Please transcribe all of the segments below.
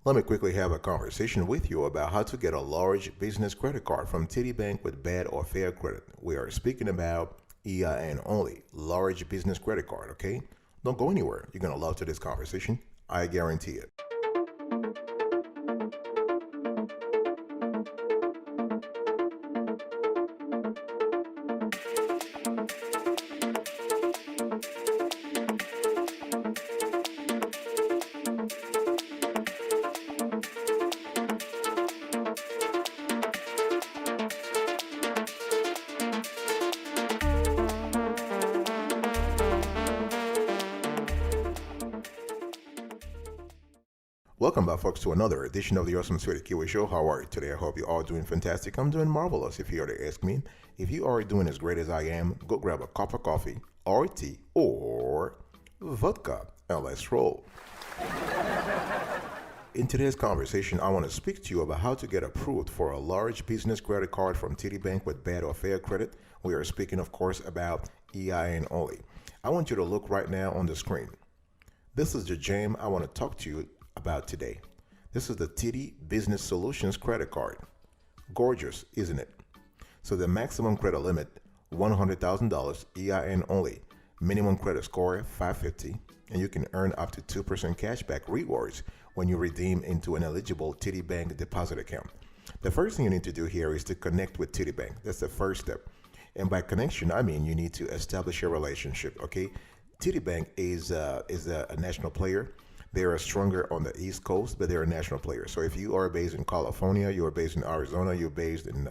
Let me quickly have a conversation with you about how to get a large business credit card from TD Bank with bad or fair credit. We are speaking about EIN-ONLY, large business credit card, okay? Don't go anywhere. You're going to love today's conversation. I guarantee it. Welcome back, folks, to another edition of the Awesome Sweetie Kiwi Show. How are you today? I hope you're all doing fantastic. I'm doing marvelous, if you are to ask me. If you are doing as great as I am, go grab a cup of coffee, or tea, or vodka, and let's roll. In today's conversation, I want to speak to you about how to get approved for a large business credit card from TD Bank with bad or fair credit. We are speaking, of course, about EIN-ONLY. I want you to look right now on the screen. This is the gem I want to talk to you about today. This is the TD Business Solutions credit card. Gorgeous, isn't it? So the maximum credit limit, $100,000, EIN-ONLY. Minimum credit score, 550, and you can earn up to 2% cashback rewards when you redeem into an eligible TD Bank deposit account. The first thing you need to do here is to connect with TD Bank. That's the first step. And by connection, I mean you need to establish a relationship, okay? TD Bank is a national player. They are stronger on the East Coast, but they're a national player. So if you are based in California, you are based in Arizona, you're based in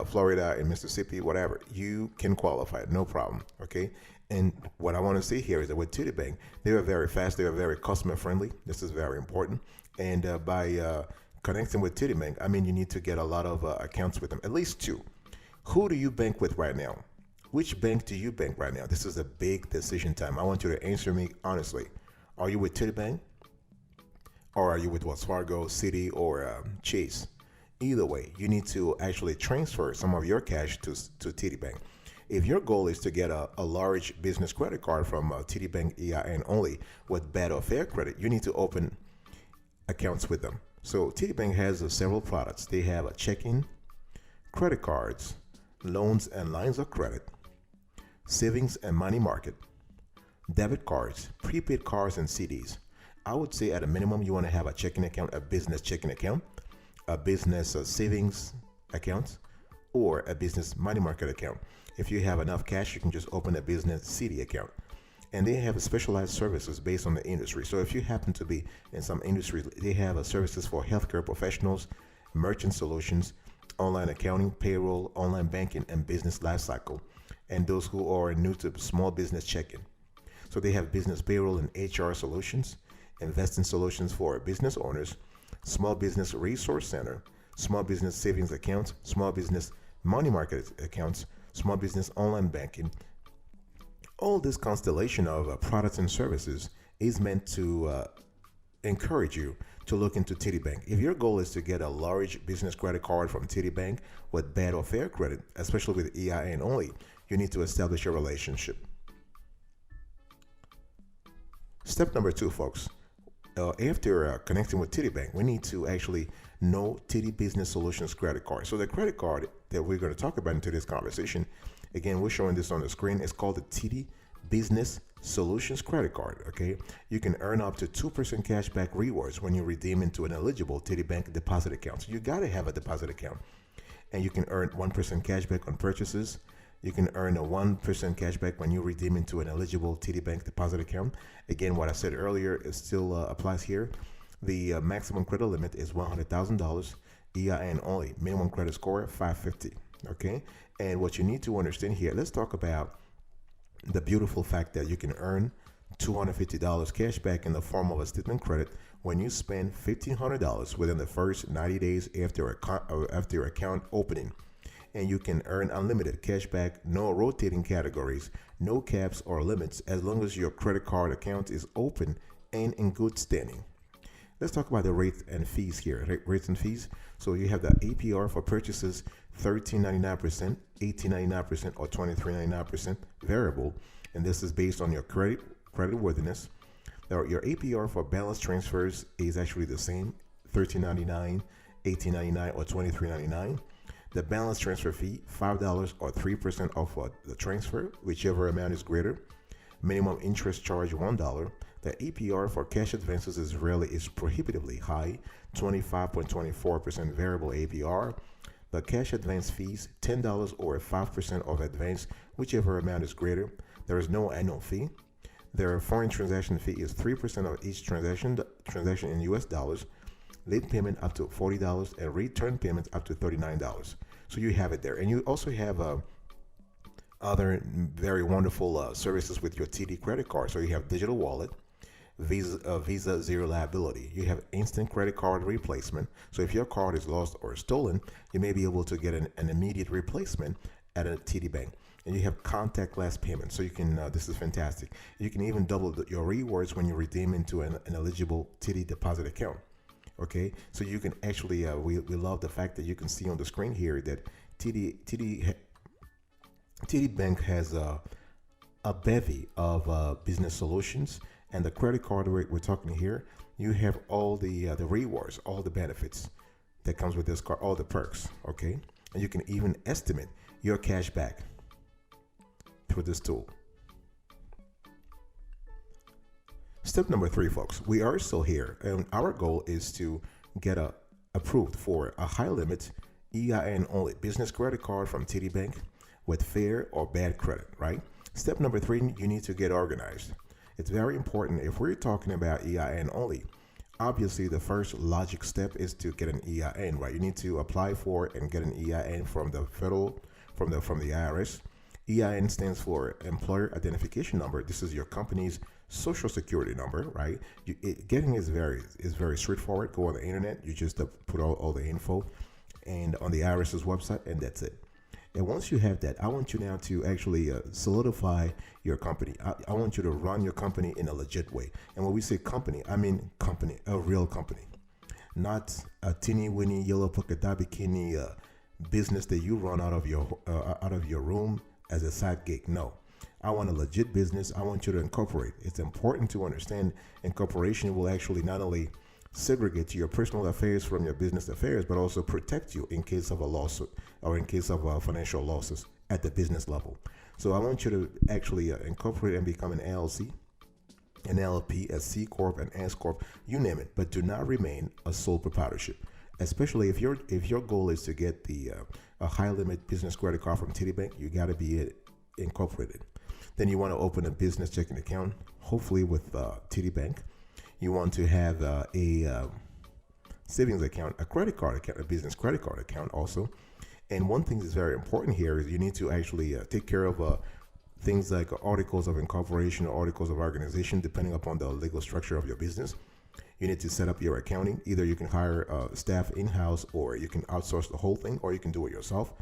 Florida, in Mississippi, whatever, you can qualify, no problem, okay? And what I want to say here is that with TD Bank, they are very fast, they are very customer friendly. This is very important. And by connecting with TD Bank, I mean you need to get a lot of accounts with them, at least two. Who do you bank with right now? Which bank do you bank right now? This is a big decision time. I want you to answer me honestly. Are you with TD Bank? Or are you with Wells Fargo, Citi, or Chase? Either way, you need to actually transfer some of your cash to TD Bank. If your goal is to get a large business credit card from TD Bank EIN-ONLY with bad or fair credit, you need to open accounts with them. So TD Bank has several products. They have a checking, credit cards, loans and lines of credit, savings and money market, debit cards, prepaid cards, and CDs. I would say at a minimum you want to have a checking account, a business checking account, a business savings account, or a business money market account. If you have enough cash, you can just open a business CD account. And they have specialized services based on the industry. So if you happen to be in some industry, they have services for healthcare professionals, merchant solutions, online accounting, payroll, online banking, and business lifecycle. And those who are new to small business checking. So they have business payroll and HR solutions, investing solutions for business owners, small business resource center, small business savings accounts, small business money market accounts, small business online banking. All this constellation of products and services is meant to encourage you to look into TD Bank. If your goal is to get a large business credit card from TD Bank with bad or fair credit, especially with EIN-ONLY, you need to establish a relationship. Step number 2, folks. After connecting with TD Bank, we need to actually know TD Business Solutions credit card. So the credit card that we're going to talk about in today's conversation, again, we're showing this on the screen. It's called the TD Business Solutions credit card. Okay, you can earn up to 2% cashback rewards when you redeem into an eligible TD Bank deposit account. So you got to have a deposit account, and you can earn 1% cashback on purchases. You can earn a 1% cashback when you redeem into an eligible TD Bank deposit account. Again, what I said earlier, it still applies here. The maximum credit limit is $100,000, EIN-ONLY. Minimum credit score, 550. Okay? And what you need to understand here, let's talk about the beautiful fact that you can earn $250 cashback in the form of a statement credit when you spend $1,500 within the first 90 days after your account opening. And you can earn unlimited cashback, no rotating categories, no caps or limits, as long as your credit card account is open and in good standing. Let's talk about the rates and fees here. Rates and fees. So you have the APR for purchases, 13.99%, 18.99%, or 23.99% variable, and this is based on your credit worthiness. Your APR for balance transfers is actually the same, $13.99, $18.99, or $23.99. The balance transfer fee, $5 or 3% off the transfer, whichever amount is greater. Minimum interest charge, $1. The APR for cash advances is prohibitively high, 25.24% variable APR. The cash advance fees, $10 or 5% of advance, whichever amount is greater. There is no annual fee. Their foreign transaction fee is 3% of each transaction in US dollars. Late payment up to $40 and return payments up to $39. So you have it there. And you also have other very wonderful services with your TD credit card. So you have digital wallet, Visa zero liability. You have instant credit card replacement. So if your card is lost or stolen, you may be able to get an immediate replacement at a TD Bank. And you have contactless payment. So you can, this is fantastic. You can even double your rewards when you redeem into an eligible TD deposit account. Okay, so you can actually, we love the fact that you can see on the screen here that TD Bank has a bevy of business solutions, and the credit card we're talking here, you have all the rewards, all the benefits that comes with this card, all the perks. Okay, and you can even estimate your cash back through this tool. Step number 3, folks, we are still here, and our goal is to get approved for a high limit EIN-only business credit card from TD Bank with fair or bad credit, right? Step number 3, you need to get organized. It's very important if we're talking about EIN-only. Obviously, the first logic step is to get an EIN, right? You need to apply for and get an EIN from the federal, from the IRS. EIN stands for Employer Identification Number. This is your company's social security number, right? Getting is very straightforward. Go on the internet, you just put all the info and on the IRS's website, and that's it. And once you have that, I want you now to actually solidify your company. I want you to run your company in a legit way. And when we say company, I mean company, a real company, not a teeny weeny yellow polka dot bikini business that you run out of your room as a side gig. No. I want a legit business. I want you to incorporate. It's important to understand incorporation will actually not only segregate your personal affairs from your business affairs, but also protect you in case of a lawsuit or in case of financial losses at the business level. So I want you to actually incorporate and become an LLC, an LLP, a C Corp, an S Corp, you name it, but do not remain a sole proprietorship. Especially if your goal is to get a high limit business credit card from TD Bank, you got to be incorporated. Then you want to open a business checking account, hopefully with TD Bank. You want to have a savings account, a credit card account, a business credit card account also. And one thing that's very important here is you need to actually take care of things like articles of incorporation or articles of organization, depending upon the legal structure of your business. You need to set up your accounting. Either you can hire staff in-house, or you can outsource the whole thing, or you can do it yourself.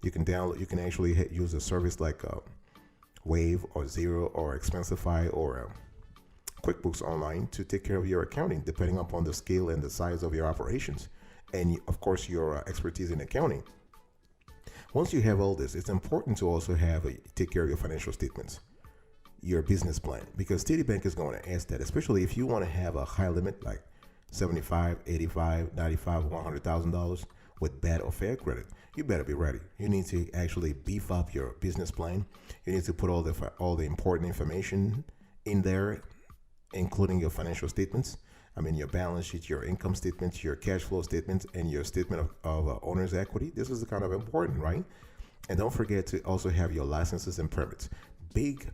You can actually use a service like Wave or Xero or Expensify or QuickBooks Online to take care of your accounting, depending upon the scale and the size of your operations, and of course your expertise in accounting. Once you have all this, it's important to also take care of your financial statements, your business plan, because TD Bank is going to ask that, especially if you want to have a high limit like $75, $85, $95, $100,000 with bad or fair credit. You better be ready. You need to actually beef up your business plan. You need to put all the important information in there, including your financial statements. I mean, your balance sheet, your income statements, your cash flow statements, and your statement of owner's equity. This is kind of important, right? And don't forget to also have your licenses and permits. Big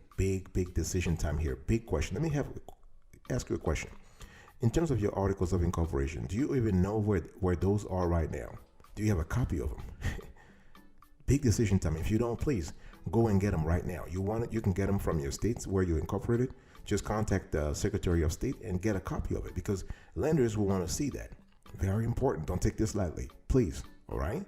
decision time here. Big question. Let me ask you a question. In terms of your articles of incorporation, do you even know where those are right now? Do you have a copy of them? Big decision time. If you don't, please go and get them right now. You can get them from your states where you incorporated. Just contact the Secretary of State and get a copy of it, because lenders will want to see that. Very important. Don't take this lightly, please. All right.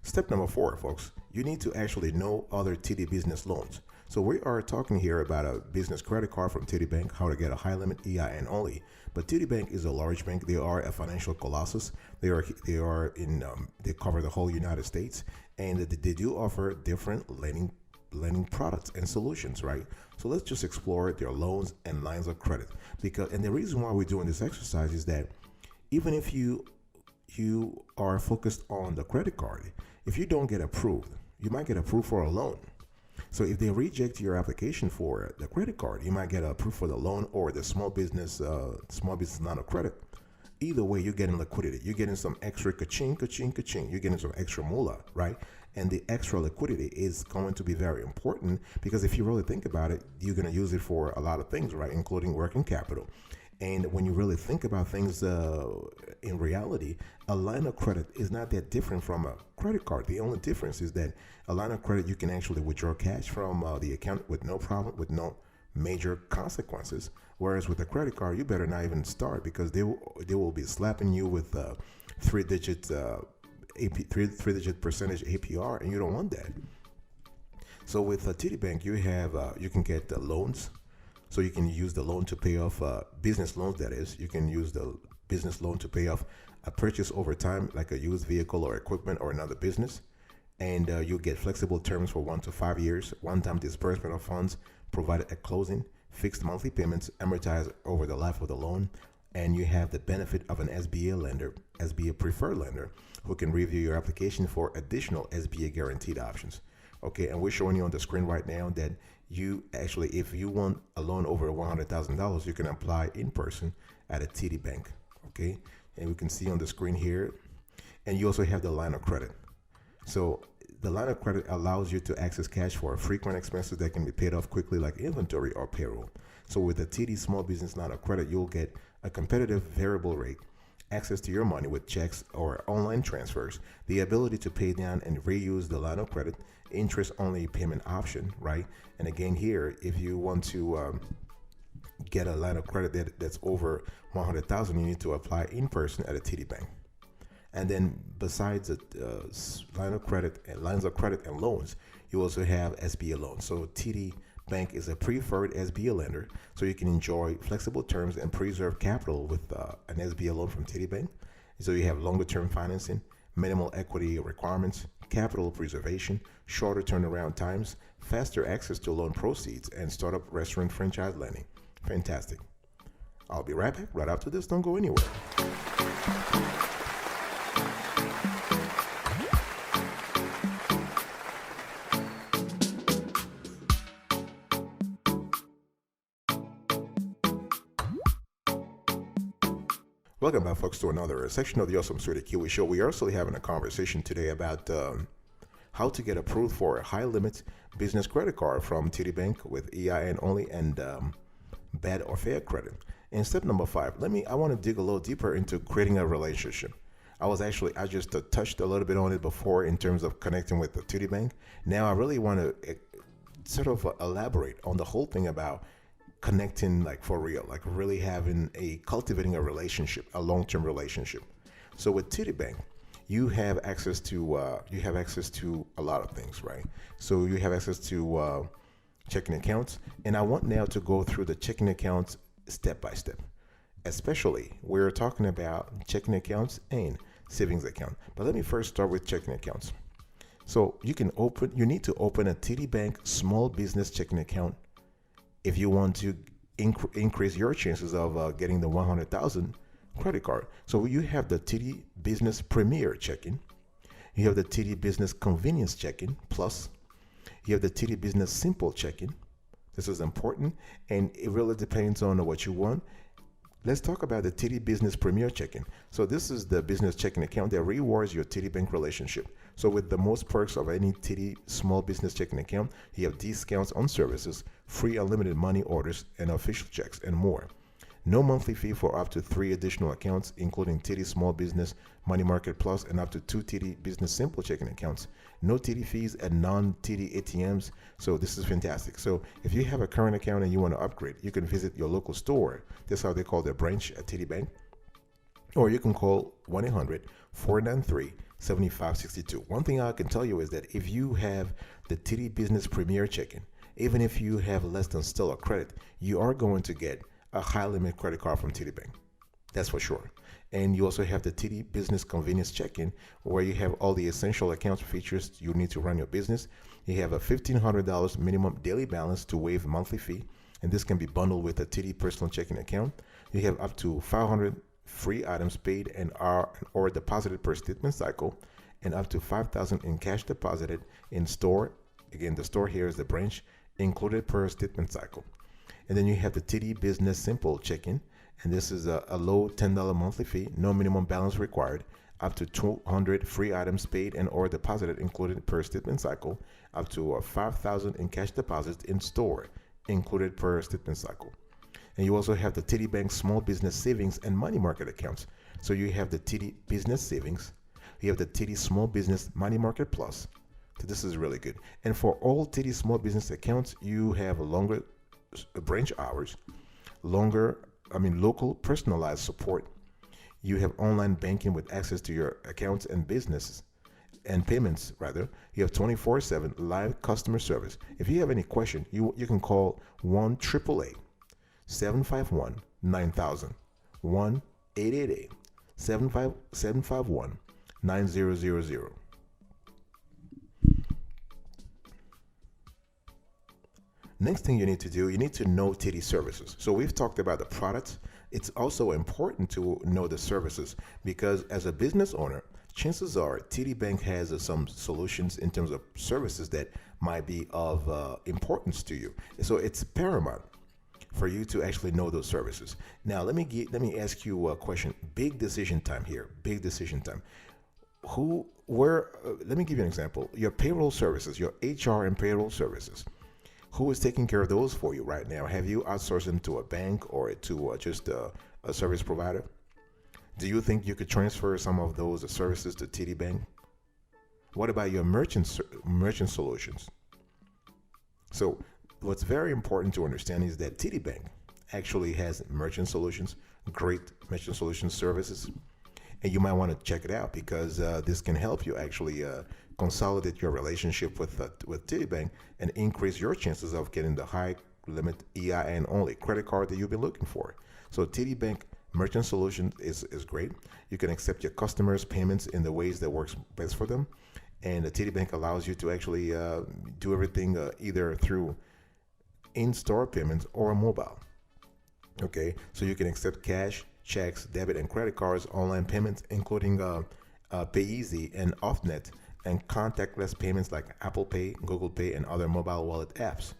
Step number 4, folks. You need to actually know other TD business loans. So we are talking here about a business credit card from TD Bank, how to get a high limit EIN only. But TD Bank is a large bank. They are a financial colossus. They cover the whole United States, and they do offer different lending lending products and solutions, right? So let's just explore their loans and lines of credit. And the reason why we're doing this exercise is that even if you are focused on the credit card, if you don't get approved, you might get approved for a loan. So if they reject your application for the credit card, you might get approved for the loan or the small business line of credit. Either way, you're getting liquidity. You're getting some extra ka-ching, ka-ching, ka-ching. You're getting some extra moolah, right? And the extra liquidity is going to be very important because if you really think about it, you're going to use it for a lot of things, right? Including working capital. And when you really think about things in reality, a line of credit is not that different from a credit card. The only difference is that a line of credit, you can actually withdraw cash from the account with no problem, with no major consequences. Whereas with a credit card, you better not even start because they will be slapping you with three-digit percentage APR, and you don't want that. So with TD Bank, you can get loans. So you can use the loan to pay off business loans, that is. You can use the business loan to pay off a purchase over time, like a used vehicle or equipment or another business. And you'll get flexible terms for 1 to 5 years, one-time disbursement of funds provided at closing, fixed monthly payments amortized over the life of the loan. And you have the benefit of an SBA lender, SBA preferred lender, who can review your application for additional SBA guaranteed options. Okay, and we're showing you on the screen right now that you actually, if you want a loan over $100,000, you can apply in person at a TD Bank. Okay, and we can see on the screen here, and you also have the line of credit. So the line of credit allows you to access cash for frequent expenses that can be paid off quickly, like inventory or payroll. So with the TD Small Business line of credit, you'll get a competitive variable rate, access to your money with checks or online transfers, the ability to pay down and reuse the line of credit, interest-only payment option, right? And again, here, if you want to get a line of credit that's over $100,000, you need to apply in person at a TD Bank. And then besides the line of credit and lines of credit and loans, you also have SBA loans. So TD Bank is a preferred SBA lender, so you can enjoy flexible terms and preserve capital with an SBA loan from TD Bank. So you have longer term financing, minimal equity requirements, capital preservation, shorter turnaround times, faster access to loan proceeds, and startup restaurant franchise lending. Fantastic. I'll be right back right after this. Don't go anywhere. Welcome back, folks, to another section of the Awesome Sweetie Kiwi Show. We are also having a conversation today about how to get approved for a high-limit business credit card from TD Bank with EIN-ONLY and bad or fair credit. In step number 5, I want to dig a little deeper into creating a relationship. I just touched a little bit on it before in terms of connecting with the TD Bank. Now I really want to sort of elaborate on the whole thing about connecting, like for real, like really cultivating a relationship, a long-term relationship. So with TD Bank, you have access to a lot of things, right? So you have access to checking accounts, and I want now to go through the checking accounts step by step. Especially, we're talking about checking accounts and savings account. But let me first start with checking accounts. So you need to open a TD Bank small business checking account if you want to increase your chances of getting the 100,000 credit card. So you have the TD Business Premier checking, you have the TD Business Convenience checking plus, you have the TD Business Simple checking. This is important, and it really depends on what you want. Let's talk about the TD Business Premier checking. So this is the business checking account that rewards your TD Bank relationship. So with the most perks of any TD small business checking account, you have discounts on services, free unlimited money orders, and official checks, and more. No monthly fee for up to 3 additional accounts, including TD Small Business Money Market Plus and up to 2 TD Business Simple checking accounts. No TD fees at non-TD ATMs. So this is fantastic. So if you have a current account and you want to upgrade, you can visit your local store. That's how they call their branch at TD Bank. Or you can call 1-800-493-7562. One thing I can tell you is that if you have the TD Business Premier checking, even if you have less than stellar credit, you are going to get a high limit credit card from TD Bank. That's for sure. And you also have the TD Business Convenience checking, where you have all the essential account features you need to run your business. You have a $1,500 minimum daily balance to waive monthly fee, and this can be bundled with a TD personal checking account. You have up to 500 free items paid and are or deposited per statement cycle, and up to 5,000 in cash deposited in store. Again, the store here is the branch, included per statement cycle. And then you have the TD Business Simple Check-in, and this is a low $10 monthly fee, no minimum balance required, up to 200 free items paid and or deposited included per statement cycle, up to 5,000 in cash deposits in store, included per statement cycle. And you also have the TD Bank Small Business Savings and Money Market accounts. So you have the TD Business Savings, you have the TD Small Business Money Market Plus. So this is really good. And for all TD Small Business accounts, you have longer branch hours, local personalized support. You have online banking with access to your accounts and businesses and payments rather. You have 24/7 live customer service. If you have any question, you can call 1-888-751-9000, 1-888-751-9000. Next thing you need to do, you need to know TD services. So we've talked about the products. It's also important to know the services because as a business owner, chances are TD Bank has some solutions in terms of services that might be of importance to you. So it's paramount for you to actually know those services. Now, let me ask you a question. Big decision time here. Big decision time. Let me give you an example. Your payroll services, your HR and payroll services. Who is taking care of those for you right now? Have you outsourced them to a bank or to just a service provider? Do you think you could transfer some of those services to TD Bank? What about your merchant solutions? So what's very important to understand is that TD Bank actually has merchant solutions, great merchant solution services, and you might want to check it out because this can help you actually consolidate your relationship with TD Bank and increase your chances of getting the high limit EIN-only credit card that you've been looking for. So TD Bank Merchant Solution is great. You can accept your customers' payments in the ways that works best for them, and the TD Bank allows you to actually do everything either through in-store payments or mobile. Okay, so you can accept cash, checks, debit, and credit cards, online payments, including PayEasy and OffNet, and contactless payments like Apple Pay, Google Pay, and other mobile wallet apps.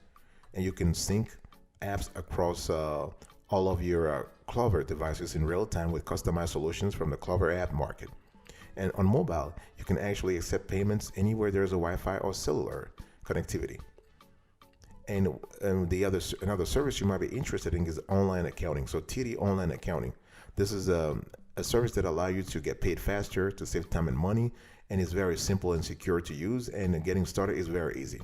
And you can sync apps across all of your Clover devices in real time with customized solutions from the Clover app market. And on mobile, you can actually accept payments anywhere there's a Wi-Fi or cellular connectivity. And another service you might be interested in is online accounting. So TD Online Accounting. This is a service that allows you to get paid faster, to save time and money, and it's very simple and secure to use, and getting started is very easy.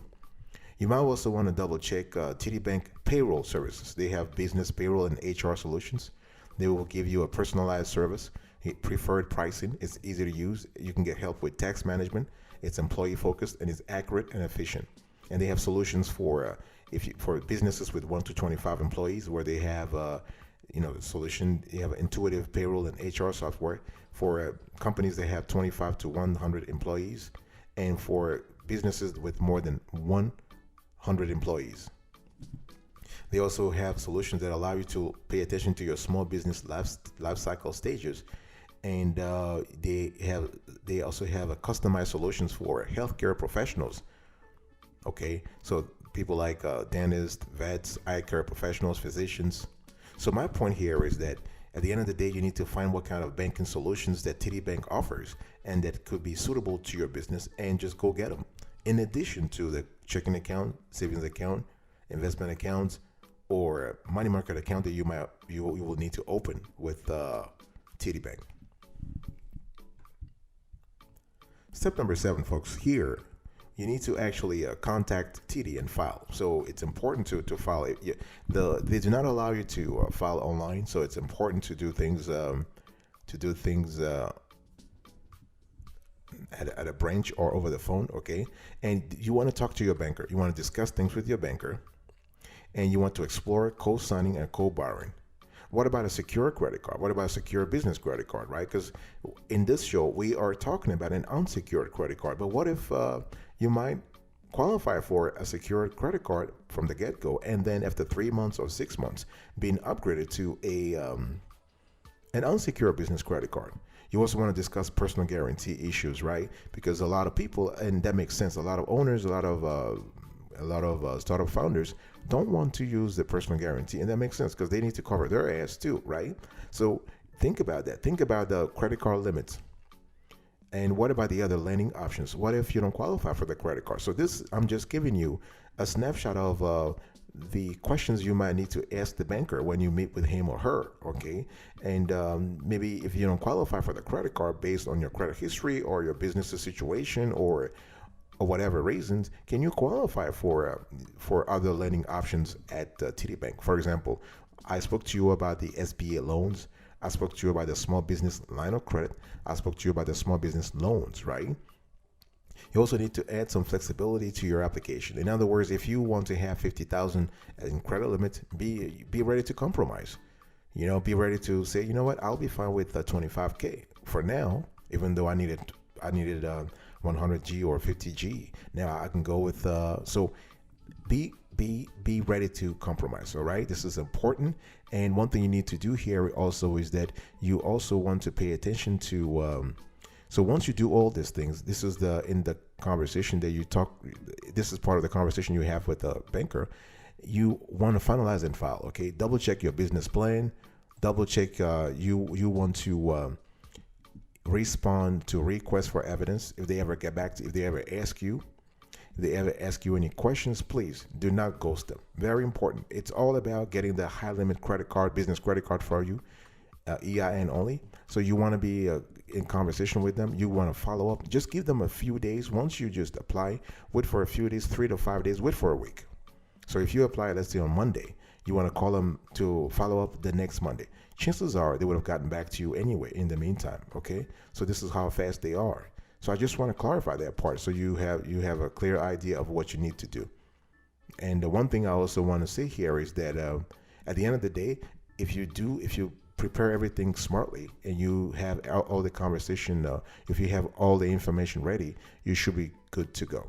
You might also want to double check TD Bank payroll services. They have business payroll and HR solutions. They will give you a personalized service, preferred pricing. It's easy to use. You can get help with tax management. It's employee focused and it's accurate and efficient. And they have solutions for businesses with 1 to 25 employees, where they have solution. You have intuitive payroll and HR software for companies that have 25 to 100 employees, and for businesses with more than 100 employees. They also have solutions that allow you to pay attention to your small business life cycle stages, and they also have a customized solutions for healthcare professionals. Okay, so people like dentists, vets, eye care professionals, physicians. So my point here is that at the end of the day, you need to find what kind of banking solutions that TD Bank offers and that could be suitable to your business, and just go get them. In addition to the checking account, savings account, investment accounts, or money market account that you will need to open with TD Bank. Step number 7, folks. Here, you need to actually contact TD and file. So it's important to file it. They do not allow you to file online, so it's important to do things at a branch or over the phone. Okay, and you want to talk to your banker. You want to discuss things with your banker, and you want to explore co-signing and co-borrowing. What about a secure credit card? What about a secure business credit card, right? Because in this show, we are talking about an unsecured credit card. But what if you might qualify for a secured credit card from the get-go, and then after 3 months or 6 months, being upgraded to an unsecured business credit card. You also want to discuss personal guarantee issues, right? Because a lot of people, and that makes sense, a lot of owners, a lot of startup founders don't want to use the personal guarantee, and that makes sense because they need to cover their ass too, right? So think about that. Think about the credit card limits. And what about the other lending options? What if you don't qualify for the credit card? So this, I'm just giving you a snapshot of the questions you might need to ask the banker when you meet with him or her, okay? And maybe if you don't qualify for the credit card based on your credit history or your business situation or whatever reasons, can you qualify for other lending options at TD Bank? For example, I spoke to you about the SBA loans. I spoke to you about the small business line of credit. I spoke to you about the small business loans, right? You also need to add some flexibility to your application. In other words, if you want to have 50,000 in credit limit, be ready to compromise. You know, be ready to say, you know what, I'll be fine with 25K for now, even though I needed 100G or 50G. Now I can go with so be ready to compromise. All right, this is important. And one thing you need to do here also is that you also want to pay attention to so once you do all these things, this is in the conversation that you talk, this is part of the conversation you have with the banker. You want to finalize and file, okay? Double check your business plan. Double check you want to respond to requests for evidence. If they ever get back to, if they ever ask you any questions, please do not ghost them. Very important. It's all about getting the high limit credit card, business credit card for you, EIN only. So you want to be in conversation with them. You want to follow up. Just give them a few days. Once you just apply, wait for a few days, 3 to 5 days, wait for a week. So if you apply, let's say on Monday, you want to call them to follow up the next Monday. Chances are they would have gotten back to you anyway in the meantime, okay? So this is how fast they are. So I just want to clarify that part so you have a clear idea of what you need to do. And the one thing I also want to say here is that at the end of the day, if you prepare everything smartly and you have all the conversation, if you have all the information ready, you should be good to go.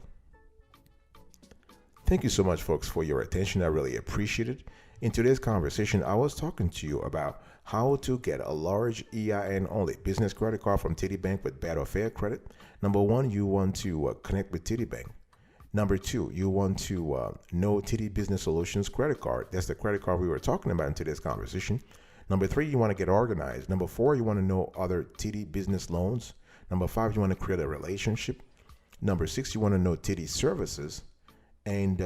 Thank you so much, folks, for your attention. I really appreciate it. In today's conversation, I was talking to you about how to get a large EIN-only business credit card from TD Bank with bad or fair credit. Number one, you want to connect with TD Bank. Number two, you want to know TD Business Solutions credit card. That's the credit card we were talking about in today's conversation. Number three, you want to get organized. Number four, you want to know other TD business loans. Number five, you want to create a relationship. Number six, you want to know TD services. And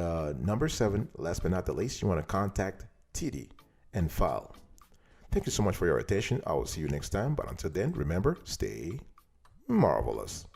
number seven, last but not the least, you want to contact TD and file. Thank you so much for your attention. I will see you next time. But until then, remember, stay marvelous.